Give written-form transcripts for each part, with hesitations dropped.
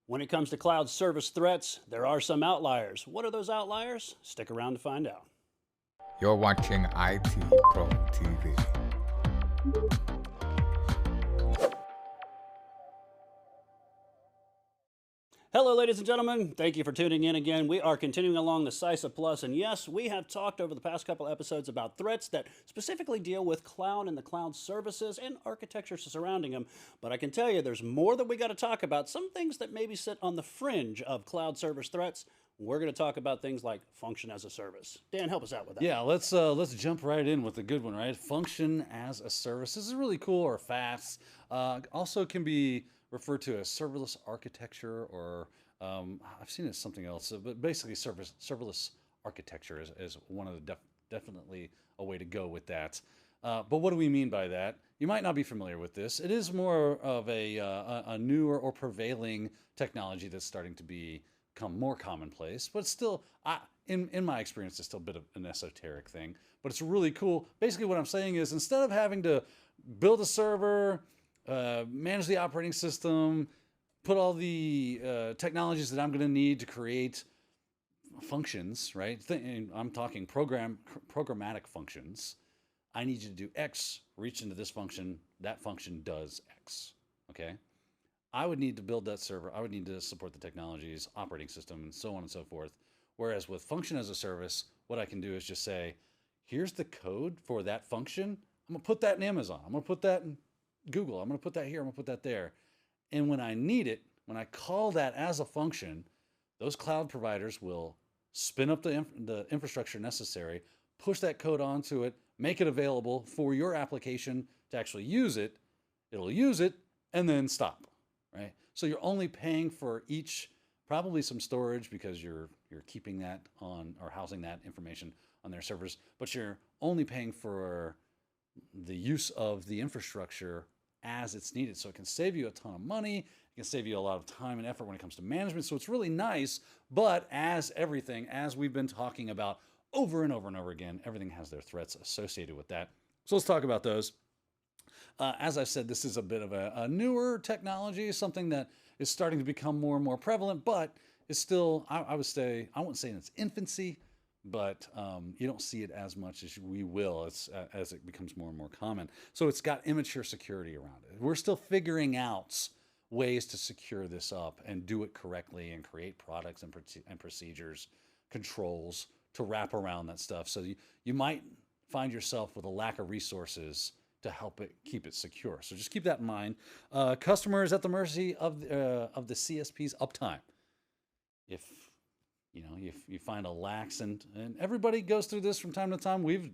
When it comes to cloud service threats, there are some outliers. What are those outliers? Stick around to find out. You're watching IT Pro TV. Hello, ladies and gentlemen. Thank you for tuning in again. We are continuing along the CySA Plus, and yes, we have talked over the past couple episodes about threats that specifically deal with cloud and the cloud services and architecture surrounding them. But I can tell you there's more that we got to talk about, some things that maybe sit on the fringe of cloud service threats. We're going to talk about things like function as a service. Dan, help us out with that. Yeah, let's jump right in with the good one, right? Function as a service. This is really cool, or fast. Also can be referred to as serverless architecture, or I've seen it as something else, but basically serverless architecture is one of the definitely a way to go with that. But what do we mean by that? You might not be familiar with this. It is more of a newer or prevailing technology that's starting to become more commonplace, but still, in my experience, it's still a bit of an esoteric thing. But it's really cool. Basically, what I'm saying is, instead of having to build a server, manage the operating system, put all the technologies that I'm going to need to create functions, right? I'm talking programmatic functions. I need you to do X, reach into this function, that function does X, okay? I would need to build that server. I would need to support the technologies, operating system, and so on and so forth. Whereas with function as a service, what I can do is just say, here's the code for that function. I'm going to put that in Amazon. I'm going to put that in Google. I'm going to put that here. I'm going to put that there. And when I need it, when I call that as a function, those cloud providers will spin up the infrastructure necessary, push that code onto it, make it available for your application to actually use it. It'll use it and then stop, right? So you're only paying for each, probably some storage because you're keeping that on or housing that information on their servers, but you're only paying for the use of the infrastructure as it's needed. So it can save you a ton of money. It can save you a lot of time and effort when it comes to management. So it's really nice. But as everything, as we've been talking about over and over and over again, everything has their threats associated with that. So let's talk about those. As I said, this is a bit of a newer technology, something that is starting to become more and more prevalent, but it's still, I would say, I wouldn't say in its infancy, but you don't see it as much as we will as it becomes more and more common. So it's got immature security around it. We're still figuring out ways to secure this up and do it correctly and create products and procedures, controls to wrap around that stuff. So you might find yourself with a lack of resources to help it keep it secure. So just keep that in mind. Customers at the mercy of the CSP's uptime. If you find a lax, and everybody goes through this from time to time. We've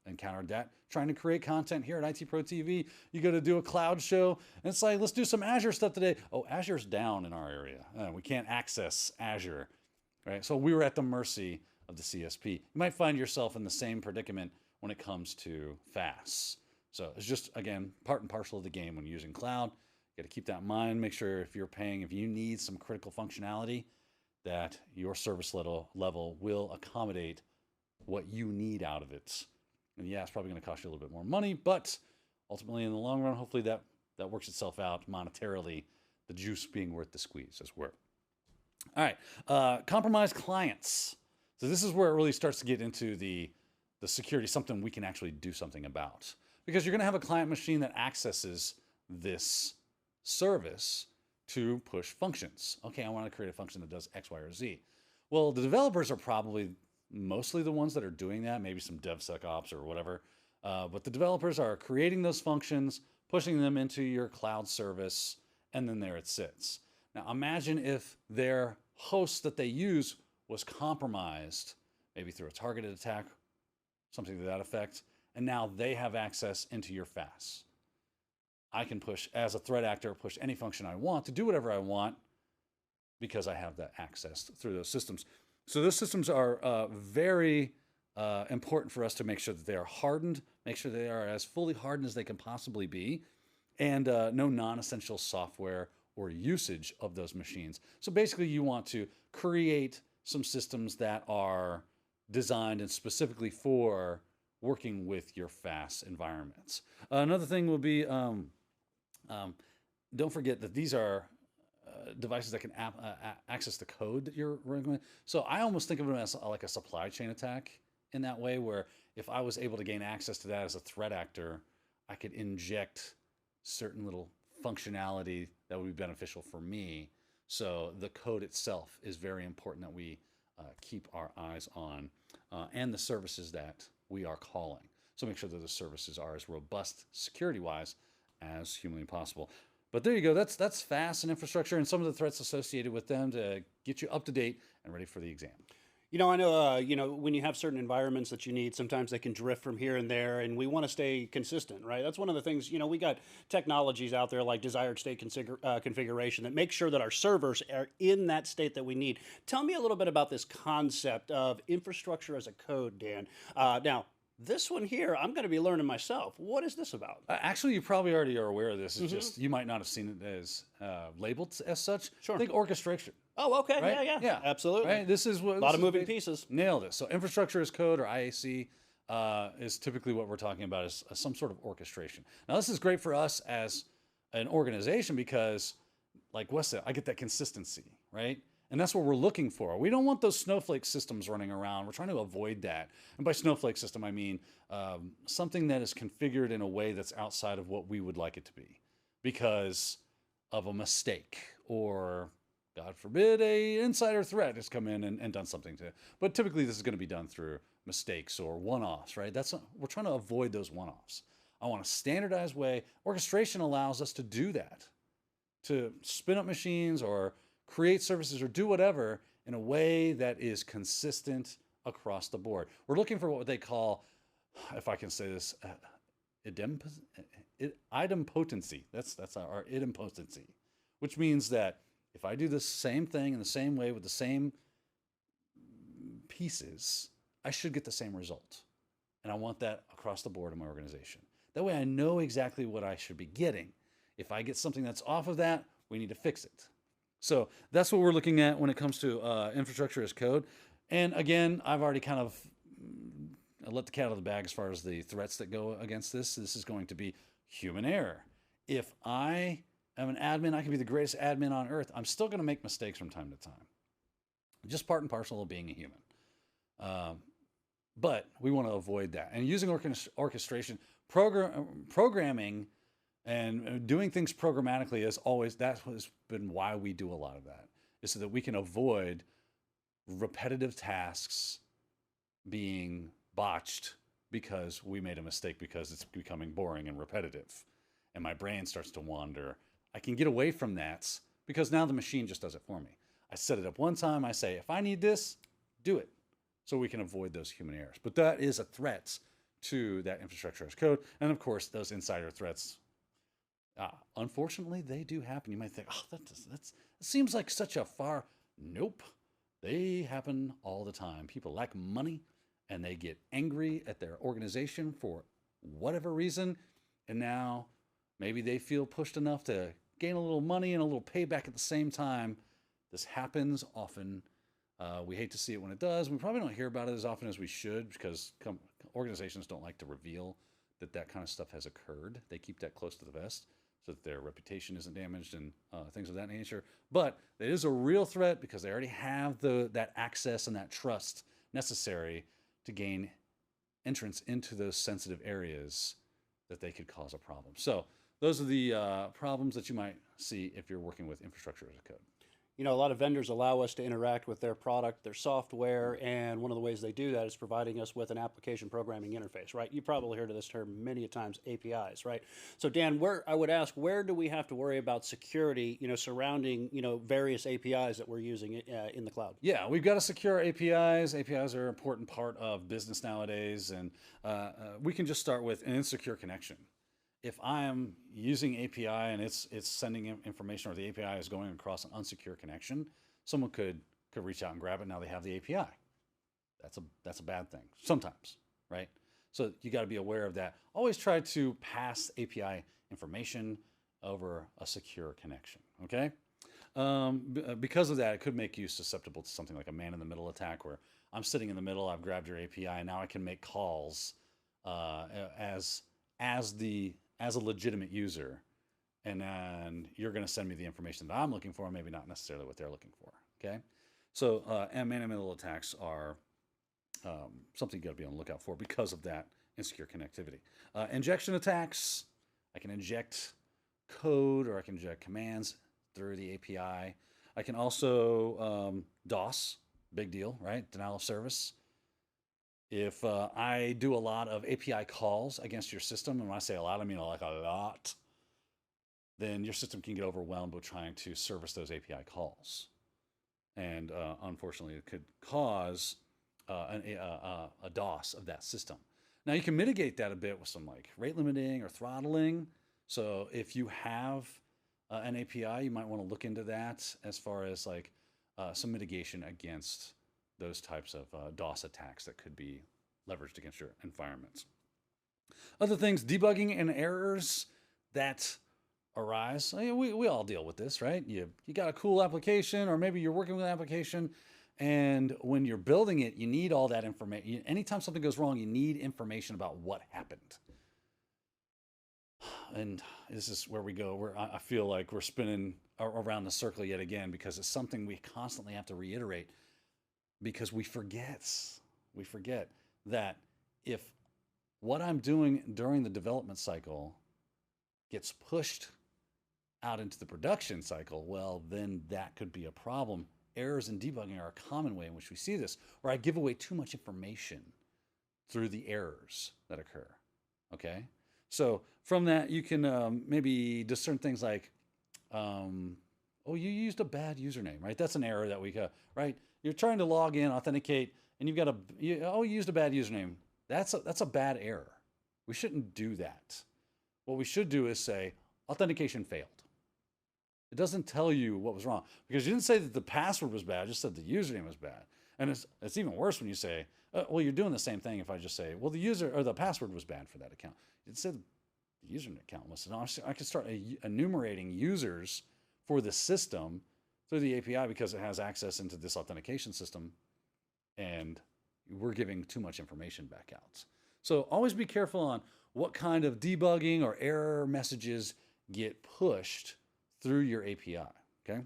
encountered that trying to create content here at IT Pro TV. You go to do a cloud show, and it's like, let's do some Azure stuff today. Oh, Azure's down in our area. We can't access Azure, right? So we were at the mercy of the CSP. You might find yourself in the same predicament when it comes to FAS. So it's just, again, part and parcel of the game when you're using cloud. You got to keep that in mind. Make sure if you need some critical functionality, that your service level will accommodate what you need out of it. And yeah, it's probably going to cost you a little bit more money, but ultimately in the long run, hopefully that works itself out monetarily, the juice being worth the squeeze, as it were. All right, compromised clients. So this is where it really starts to get into the security, something we can actually do something about. Because you're going to have a client machine that accesses this service to push functions. Okay, I want to create a function that does X, Y, or Z. Well, the developers are probably mostly the ones that are doing that, maybe some DevSecOps or whatever. But the developers are creating those functions, pushing them into your cloud service, and then there it sits. Now imagine if their host that they use was compromised, maybe through a targeted attack, something to that effect, and now they have access into your FAS. I can push, as a threat actor, push any function I want to do whatever I want because I have that access through those systems. So those systems are very important for us to make sure that they are hardened, make sure they are as fully hardened as they can possibly be, and no non-essential software or usage of those machines. So basically you want to create some systems that are designed and specifically for working with your FAS environments. Another thing will be, don't forget that these are devices that can access the code that you're running with. So I almost think of it as like a supply chain attack in that way, where if I was able to gain access to that as a threat actor, I could inject certain little functionality that would be beneficial for me. So the code itself is very important that we keep our eyes on, and the services that we are calling. So make sure that the services are as robust security-wise as humanly possible. But there you go. That's FAS and infrastructure and some of the threats associated with them to get you up to date and ready for the exam. I know, when you have certain environments that you need, sometimes they can drift from here and there, and we want to stay consistent, right? That's one of the things, we got technologies out there like desired state configuration that make sure that our servers are in that state that we need. Tell me a little bit about this concept of infrastructure as a code, Dan. Now, this one here, I'm going to be learning myself. What is this about? Actually, you probably already are aware of this. It's just you might not have seen it as labeled as such. Sure. Think orchestration. Oh, okay. Right? Yeah. Absolutely. Right. This is what a lot of moving pieces. Nailed it. So infrastructure as code, or IAC, is typically what we're talking about as some sort of orchestration. Now, this is great for us as an organization because, like Wes said, I get that consistency, right? And that's what we're looking for. We don't want those snowflake systems running around. We're trying to avoid that. And by snowflake system, I mean something that is configured in a way that's outside of what we would like it to be because of a mistake or, God forbid, a insider threat has come in and done something to it. But typically this is going to be done through mistakes or one-offs, right? We're trying to avoid those one-offs. I want a standardized way. Orchestration allows us to do that, to spin up machines or create services or do whatever in a way that is consistent across the board. We're looking for what they call, if I can say this, idempotency. That's our idempotency, which means that if I do the same thing in the same way with the same pieces, I should get the same result. And I want that across the board in my organization. That way I know exactly what I should be getting. If I get something that's off of that, we need to fix it. So that's what we're looking at when it comes to infrastructure as code. And again, I've already kind of let the cat out of the bag as far as the threats that go against this. This is going to be human error. If I am an admin, I can be the greatest admin on earth. I'm still going to make mistakes from time to time. Just part and parcel of being a human. But we want to avoid that. And using orchestration, programming, and doing things programmatically is always, that has been why we do a lot of that, is so that we can avoid repetitive tasks being botched because we made a mistake because it's becoming boring and repetitive. And my brain starts to wander. I can get away from that because now the machine just does it for me. I set it up one time. I say, if I need this, do it. So we can avoid those human errors. But that is a threat to that infrastructure as code. And of course, those insider threats, unfortunately, they do happen. You might think, oh, that seems like such a far. Nope. They happen all the time. People lack money and they get angry at their organization for whatever reason. And now maybe they feel pushed enough to gain a little money and a little payback at the same time. This happens often. We hate to see it when it does. We probably don't hear about it as often as we should because organizations don't like to reveal that kind of stuff has occurred. They keep that close to the vest so that their reputation isn't damaged and things of that nature. But it is a real threat because they already have that access and that trust necessary to gain entrance into those sensitive areas that they could cause a problem. So those are the problems that you might see if you're working with infrastructure as a code. A lot of vendors allow us to interact with their product, their software, and one of the ways they do that is providing us with an application programming interface, right? You probably heard of this term many times, APIs, right? So Dan, I would ask, where do we have to worry about security, surrounding, various APIs that we're using in the cloud? Yeah, we've got to secure APIs. APIs are an important part of business nowadays, and we can just start with an insecure connection. If I am using API and it's sending information, or the API is going across an unsecure connection, someone could reach out and grab it. Now they have the API. That's a bad thing sometimes, right? So you got to be aware of that. Always try to pass API information over a secure connection. Okay, because of that, it could make you susceptible to something like a man-in-the-middle attack, where I'm sitting in the middle, I've grabbed your API, and now I can make calls as a legitimate user and then you're going to send me the information that I'm looking for, maybe not necessarily what they're looking for. Okay, so and man-in-the-middle attacks are something you got to be on the lookout for because of that insecure connectivity. Injection attacks, I can inject code or I can inject commands through the API. I can also DOS, big deal, right? Denial of service. If I do a lot of API calls against your system, and when I say a lot, I mean like a lot, then your system can get overwhelmed with trying to service those API calls. And unfortunately, it could cause a DOS of that system. Now, you can mitigate that a bit with some like rate limiting or throttling. So if you have an API, you might want to look into that as far as like some mitigation against those types of DOS attacks that could be leveraged against your environments. Other things, debugging and errors that arise. I mean, we all deal with this, right? You got a cool application, or maybe you're working with an application, and when you're building it, you need all that information. Anytime something goes wrong, you need information about what happened. And this is where we go, where I feel like we're spinning around the circle yet again, because it's something we constantly have to reiterate, because we forget that if what I'm doing during the development cycle gets pushed out into the production cycle, well, then that could be a problem. Errors in debugging are a common way in which we see this, where I give away too much information through the errors that occur. Okay? So from that, you can maybe discern things like, oh, you used a bad username, right? That's an error that we got, right? You're trying to log in, authenticate, and you've got you used a bad username. That's a bad error. We shouldn't do that. What we should do is say, authentication failed. It doesn't tell you what was wrong, because you didn't say that the password was bad, just said the username was bad. And it's even worse when you say, well, you're doing the same thing if I just say, well, the user or the password was bad for that account. It said the username account was. I can start enumerating users for the system through the API because it has access into this authentication system, and we're giving too much information back out. So always be careful on what kind of debugging or error messages get pushed through your API, okay?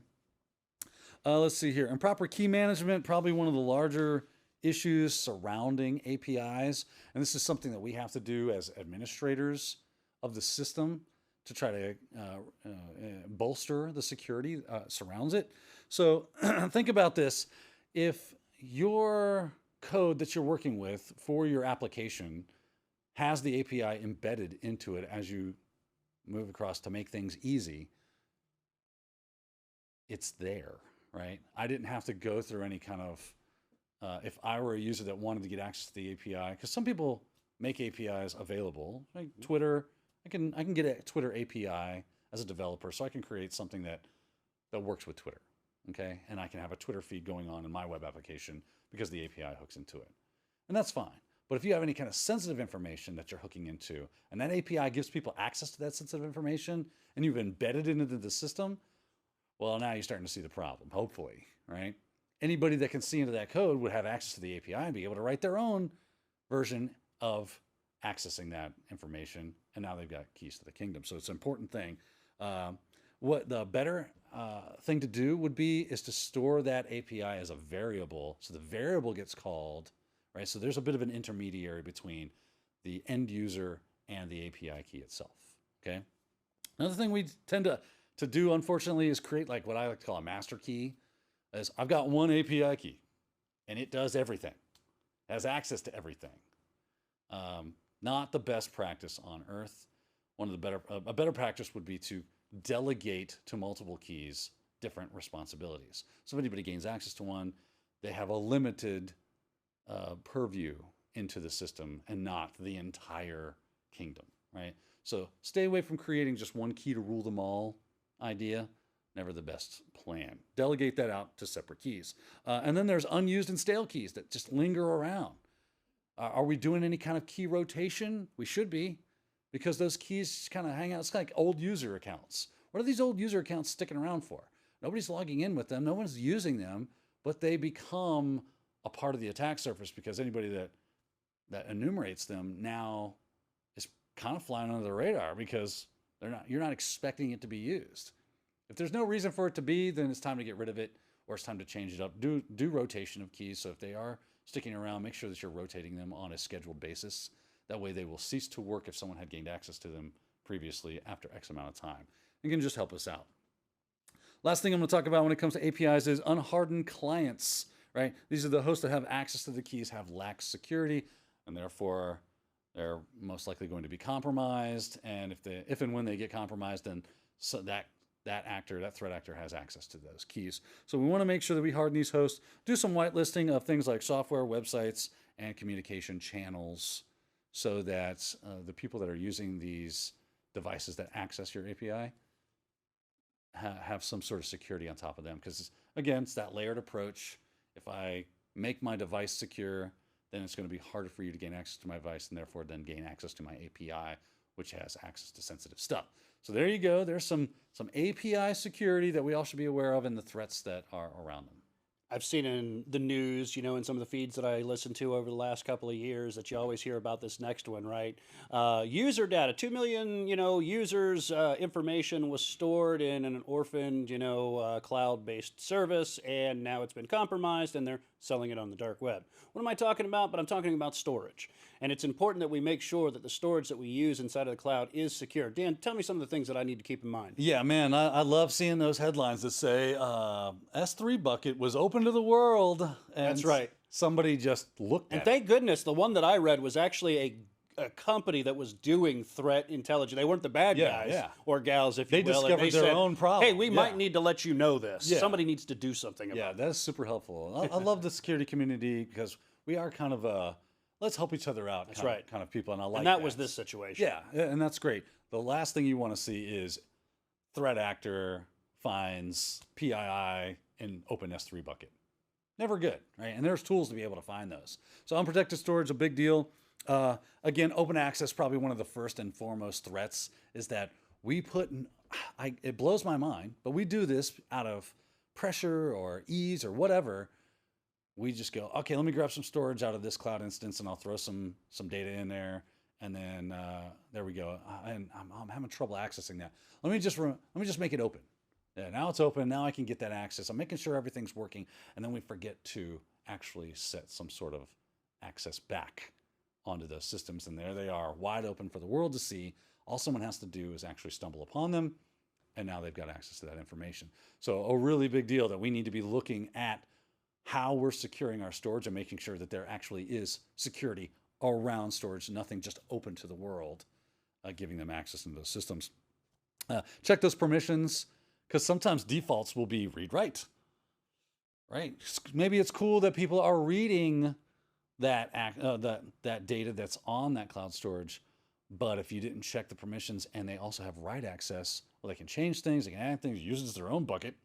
Let's see here. Improper key management, probably one of the larger issues surrounding APIs. And this is something that we have to do as administrators of the system to try to bolster the security surrounds it. So think about this. If your code that you're working with for your application has the API embedded into it as you move across to make things easy, it's there, right? I didn't have to go through any kind of, if I were a user that wanted to get access to the API, because some people make APIs available, like Twitter. I can get a Twitter API as a developer, so I can create something that works with Twitter, okay? And I can have a Twitter feed going on in my web application because the API hooks into it. And that's fine. But if you have any kind of sensitive information that you're hooking into, and that API gives people access to that sensitive information, and you've embedded it into the system, well, now you're starting to see the problem, hopefully, right? Anybody that can see into that code would have access to the API and be able to write their own version of accessing that information, and now they've got keys to the kingdom. So it's an important thing. What the better thing to do would be is to store that API as a variable, so the variable gets called, right? So there's a bit of an intermediary between the end user and the API key itself, okay? Another thing we tend to do, unfortunately, is create like what I like to call a master key. Is I've got one API key, and it does everything, has access to everything. Not the best practice on earth. A better practice would be to delegate to multiple keys different responsibilities. So if anybody gains access to one, they have a limited purview into the system and not the entire kingdom, right? So stay away from creating just one key to rule them all idea. Never the best plan. Delegate that out to separate keys. And then there's unused and stale keys that just linger around. Are we doing any kind of key rotation? We should be, because those keys kind of hang out. It's like old user accounts. What are these old user accounts sticking around for? Nobody's logging in with them. No one's using them, but they become a part of the attack surface because anybody that enumerates them now is kind of flying under the radar because You're not expecting it to be used. If there's no reason for it to be, then it's time to get rid of it, or it's time to change it up. Do rotation of keys. So if they are sticking around, make sure that you're rotating them on a scheduled basis. That way they will cease to work if someone had gained access to them previously after X amount of time. It can just help us out. Last thing I'm going to talk about when it comes to APIs is unhardened clients, right? These are the hosts that have access to the keys, have lax security, and therefore they're most likely going to be compromised. And if and when they get compromised, then so that threat actor has access to those keys. So we want to make sure that we harden these hosts, do some whitelisting of things like software, websites, and communication channels so that the people that are using these devices that access your API have some sort of security on top of them. Because again, it's that layered approach. If I make my device secure, then it's going to be harder for you to gain access to my device and therefore then gain access to my API, which has access to sensitive stuff. So there you go. There's some API security that we all should be aware of and the threats that are around them. I've seen in the news, in some of the feeds that I listened to over the last couple of years that you always hear about this next one, right? User data, 2 million, users' information was stored in an orphaned, cloud-based service, and now it's been compromised, and they're selling it on the dark web. What am I talking about? But I'm talking about storage. And it's important that we make sure that the storage that we use inside of the cloud is secure. Dan, tell me some of the things that I need to keep in mind. Yeah, man, I love seeing those headlines that say S3 bucket was open to the world. And That's right. Somebody just looked at it. And thank goodness the one that I read was actually a company that was doing threat intelligence. They weren't the bad guys or gals, if you will. They discovered their own problem. Hey, we might need to let you know this. Yeah. Somebody needs to do something about it. Yeah, that's super helpful. I love the security community because we are kind of a let's help each other out kind of people. And I like that. And that was this situation. Yeah, and that's great. The last thing you want to see is threat actor finds PII in open S3 bucket. Never good, right? And there's tools to be able to find those. So unprotected storage, a big deal. Again, open access, probably one of the first and foremost threats is that we put, it blows my mind, but we do this out of pressure or ease or whatever. We just go, okay, let me grab some storage out of this cloud instance and I'll throw some data in there. And then there we go. And I'm having trouble accessing that. Let me just make it open. Yeah, now it's open. Now I can get that access. I'm making sure everything's working. And then we forget to actually set some sort of access back onto those systems. And there they are, wide open for the world to see. All someone has to do is actually stumble upon them. And now they've got access to that information. So a really big deal that we need to be looking at how we're securing our storage and making sure that there actually is security around storage, nothing just open to the world, giving them access into those systems. Check those permissions, because sometimes defaults will be read-write, right? Maybe it's cool that people are reading that data that's on that cloud storage, but if you didn't check the permissions and they also have write access, well, they can change things, they can add things, use it as their own bucket,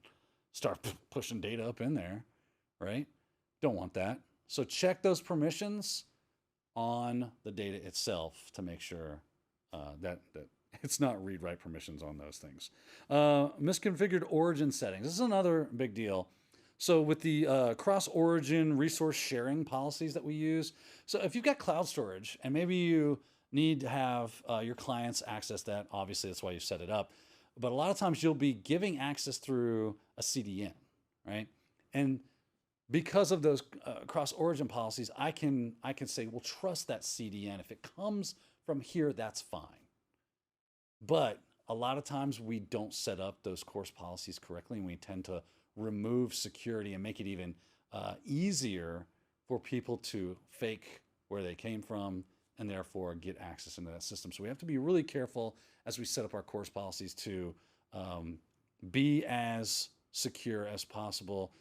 start pushing data up in there, right? Don't want that. So check those permissions on the data itself to make sure that it's not read-write permissions on those things. Misconfigured origin settings. This is another big deal. So with the cross-origin resource sharing policies that we use, so if you've got cloud storage and maybe you need to have your clients access that, obviously that's why you set it up. But a lot of times you'll be giving access through a CDN, right? And because of those cross-origin policies, I can say, well, trust that CDN. If it comes from here, that's fine. But a lot of times we don't set up those course policies correctly, and we tend to remove security and make it even easier for people to fake where they came from and therefore get access into that system. So we have to be really careful as we set up our course policies to be as secure as possible.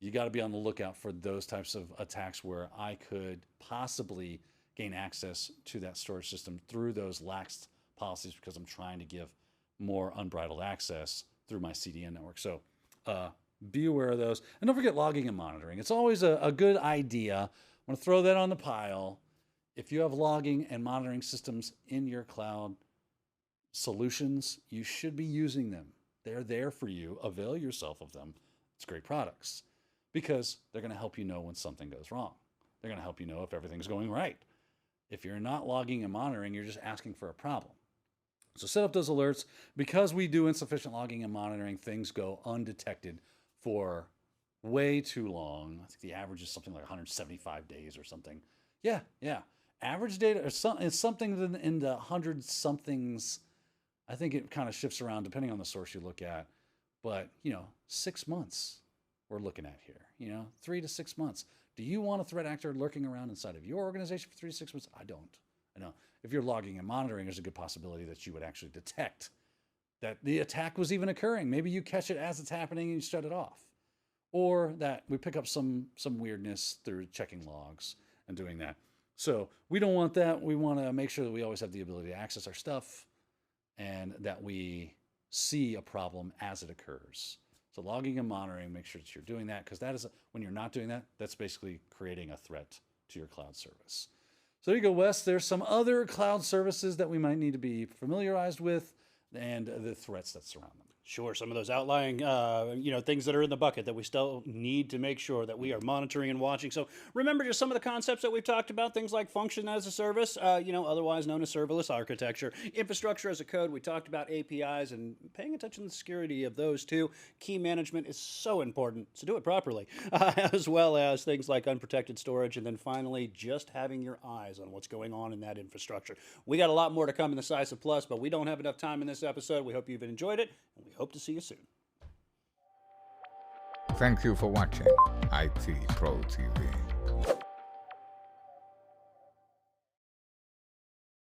You got to be on the lookout for those types of attacks where I could possibly gain access to that storage system through those lax policies because I'm trying to give more unbridled access through my CDN network. So be aware of those. And don't forget logging and monitoring. It's always a good idea. I'm going to throw that on the pile. If you have logging and monitoring systems in your cloud solutions, you should be using them. They're there for you. Avail yourself of them. It's great products because they're going to help you know when something goes wrong. They're going to help you know if everything's going right. If you're not logging and monitoring, you're just asking for a problem. So set up those alerts. Because we do insufficient logging and monitoring, things go undetected for way too long. I think the average is something like 175 days or something. Yeah. Average data is something in the hundred somethings. I think it kind of shifts around depending on the source you look at. But, 6 months we're looking at here, 3 to 6 months. Do you want a threat actor lurking around inside of your organization for 3 to 6 months? I don't. I know if you're logging and monitoring, there's a good possibility that you would actually detect that the attack was even occurring. Maybe you catch it as it's happening and you shut it off. Or that we pick up some weirdness through checking logs and doing that. So we don't want that. We want to make sure that we always have the ability to access our stuff and that we see a problem as it occurs. So logging and monitoring, make sure that you're doing that, because when you're not doing that, that's basically creating a threat to your cloud service. So there you go, Wes. There's some other cloud services that we might need to be familiarized with and the threats that surround them. Sure, some of those outlying, things that are in the bucket that we still need to make sure that we are monitoring and watching. So remember just some of the concepts that we've talked about, things like function as a service, otherwise known as serverless architecture, infrastructure as a code. We talked about APIs and paying attention to the security of those too. Key management is so important, so do it properly, as well as things like unprotected storage. And then finally, just having your eyes on what's going on in that infrastructure. We got a lot more to come in the CySA Plus, but we don't have enough time in this episode. We hope you've enjoyed it, and we hope to see you soon. Thank you for watching IT Pro TV.